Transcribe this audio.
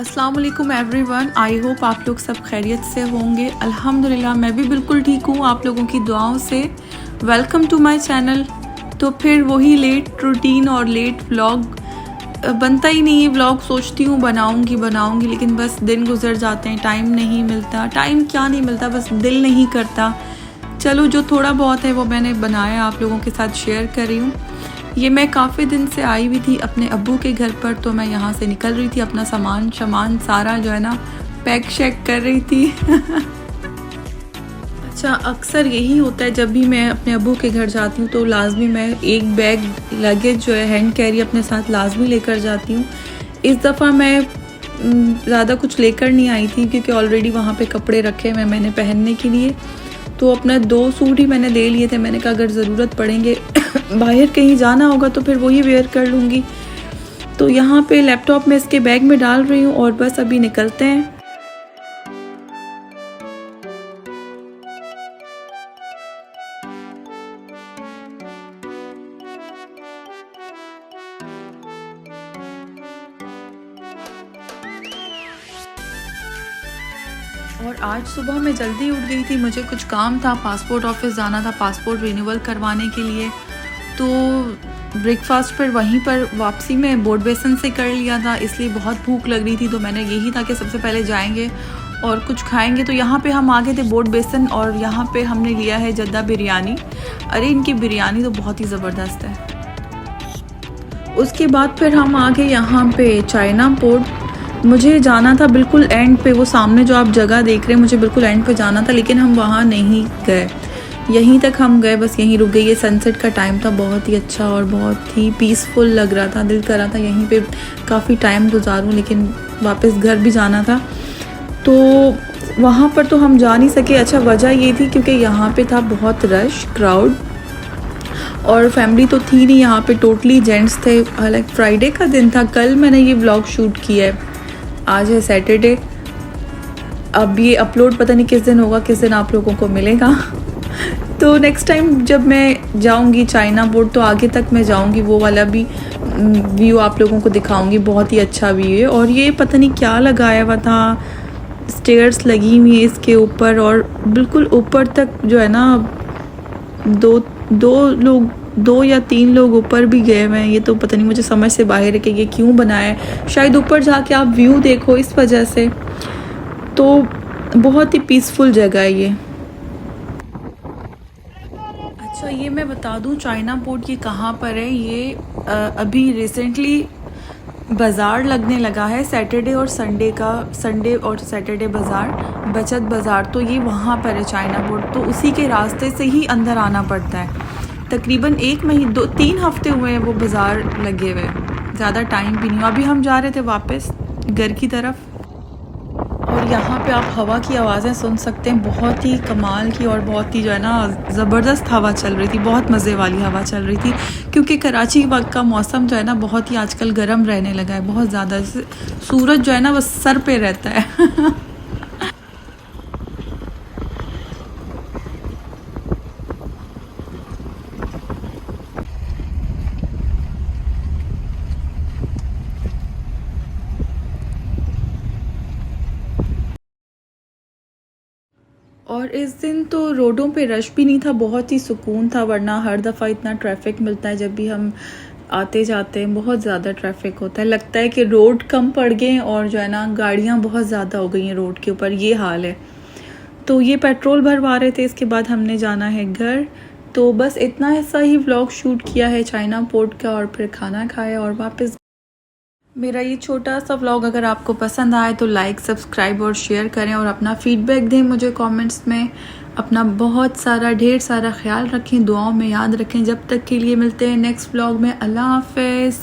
अस्सलाम वालेकुम everyone. I hope आप लोग सब खैरियत से होंगे। अल्हम्दुलिल्लाह मैं भी बिल्कुल ठीक हूँ आप लोगों की दुआओं से। Welcome to my channel. तो फिर वही लेट रूटीन और लेट व्लॉग बनता ही नहीं है। व्लॉग सोचती हूँ बनाऊँगी लेकिन बस दिन गुजर जाते हैं, टाइम नहीं मिलता। टाइम क्या नहीं मिलता, बस दिल नहीं करता। चलो जो थोड़ा बहुत है वो मैंने बनाया, आप लोगों के साथ शेयर कर रही हूँ। ये मैं काफ़ी दिन से आई हुई थी अपने अब्बू के घर पर, तो मैं यहाँ से निकल रही थी, अपना सामान सारा जो है ना पैक शैक कर रही थी। अच्छा, अक्सर यही होता है जब भी मैं अपने अब्बू के घर जाती हूँ तो लाजमी मैं एक बैग लगेज जो है हैंड कैरी अपने साथ लाजमी लेकर जाती हूँ। इस दफ़ा मैं ज़्यादा कुछ लेकर नहीं आई थी क्योंकि ऑलरेडी वहाँ पे कपड़े रखे हुए मैंने पहनने के लिए। तो अपना 2 सूट ही मैंने ले लिए थे। मैंने कहा अगर ज़रूरत पड़ेंगे बाहर कहीं जाना होगा तो फिर वही वेयर कर लूँगी। तो यहाँ पे लैपटॉप में इसके बैग में डाल रही हूँ और बस अभी निकलते हैं। और आज सुबह मैं जल्दी उठ गई थी, मुझे कुछ काम था, पासपोर्ट ऑफिस जाना था, पासपोर्ट रिन्यूअल करवाने के लिए। तो ब्रेकफास्ट फिर वहीं पर वापसी में बोर्ड बेसन से कर लिया था, इसलिए बहुत भूख लग रही थी। तो मैंने यही था कि सबसे पहले जाएंगे और कुछ खाएंगे। तो यहाँ पे हम आ गए थे बोर्ड बेसन और यहाँ पे हमने लिया है जद्दा बिरयानी। अरे इनकी बिरयानी तो बहुत ही ज़बरदस्त है। उसके बाद फिर हम आ गए यहाँ पे चाइना पोर्ट। मुझे जाना था बिल्कुल एंड पे, वो सामने जो आप जगह देख रहे हैं मुझे बिल्कुल एंड पे जाना था, लेकिन हम वहाँ नहीं गए, यहीं तक हम गए, बस यहीं रुक गए। ये सनसेट का टाइम था, बहुत ही अच्छा और बहुत ही पीसफुल लग रहा था। दिल कर रहा था यहीं पे काफ़ी टाइम गुजारूं, लेकिन वापस घर भी जाना था तो वहाँ पर तो हम जा नहीं सके। अच्छा, वजह ये थी क्योंकि यहाँ पे था बहुत रश, क्राउड, और फैमिली तो थी नहीं यहाँ पे, टोटली जेंट्स थे। हालांकि फ्राइडे का दिन था, कल मैंने ये व्लॉग शूट किया है, आज है सैटरडे। अब ये अपलोड पता नहीं किस दिन होगा, किस दिन आप लोगों को मिलेगा। तो नेक्स्ट टाइम जब मैं जाऊंगी चाइना बोर्ड तो आगे तक मैं जाऊंगी, वो वाला भी व्यू आप लोगों को दिखाऊंगी। बहुत ही अच्छा व्यू है। और ये पता नहीं क्या लगाया हुआ था, स्टेयर्स लगी हुई है इसके ऊपर, और बिल्कुल ऊपर तक जो है ना दो या तीन लोग ऊपर भी गए हुए हैं। ये तो पता नहीं, मुझे समझ से बाहर है कि ये क्यों बनाया है। शायद ऊपर जाके आप व्यू देखो इस वजह से। तो बहुत ही पीसफुल जगह है ये। अच्छा, ये मैं बता दूं चाइना पोर्ट ये कहाँ पर है। ये अभी रिसेंटली बाज़ार लगने लगा है, सैटरडे और संडे का, संडे और सैटरडे बाज़ार, बचत बाज़ार। तो ये वहाँ पर है चाइना पोर्ट। तो उसी के रास्ते से ही अंदर आना पड़ता है। तकरीबन 1 महीने 2-3 हफ्ते हुए हैं वो बाज़ार लगे हुए, ज़्यादा टाइम भी नहीं। अभी हम जा रहे थे वापस घर की तरफ और यहाँ पे आप हवा की आवाज़ें सुन सकते हैं, बहुत ही कमाल की और बहुत ही जो है ना ज़बरदस्त हवा चल रही थी, बहुत मज़े वाली हवा चल रही थी। क्योंकि कराची वक्त का मौसम जो है ना बहुत ही आजकल गर्म रहने लगा है, बहुत ज़्यादा। सूरज जो है ना बस सर पे रहता है। और इस दिन तो रोडों पे रश भी नहीं था, बहुत ही सुकून था। वरना हर दफ़ा इतना ट्रैफिक मिलता है जब भी हम आते जाते हैं, बहुत ज़्यादा ट्रैफिक होता है। लगता है कि रोड कम पड़ गए और जो है ना गाड़ियाँ बहुत ज़्यादा हो गई हैं रोड के ऊपर, ये हाल है। तो ये पेट्रोल भरवा रहे थे, इसके बाद हमने जाना है घर। तो बस इतना हिस्सा ही व्लॉग शूट किया है चाइना पोर्ट का, और फिर खाना खाया और वापस। मेरा ये छोटा सा व्लॉग अगर आपको पसंद आए तो लाइक, सब्सक्राइब और शेयर करें, और अपना फीडबैक दें मुझे कमेंट्स में। अपना बहुत सारा ढेर सारा ख्याल रखें, दुआओं में याद रखें। जब तक के लिए मिलते हैं नेक्स्ट व्लॉग में। अल्लाह हाफ़िज़।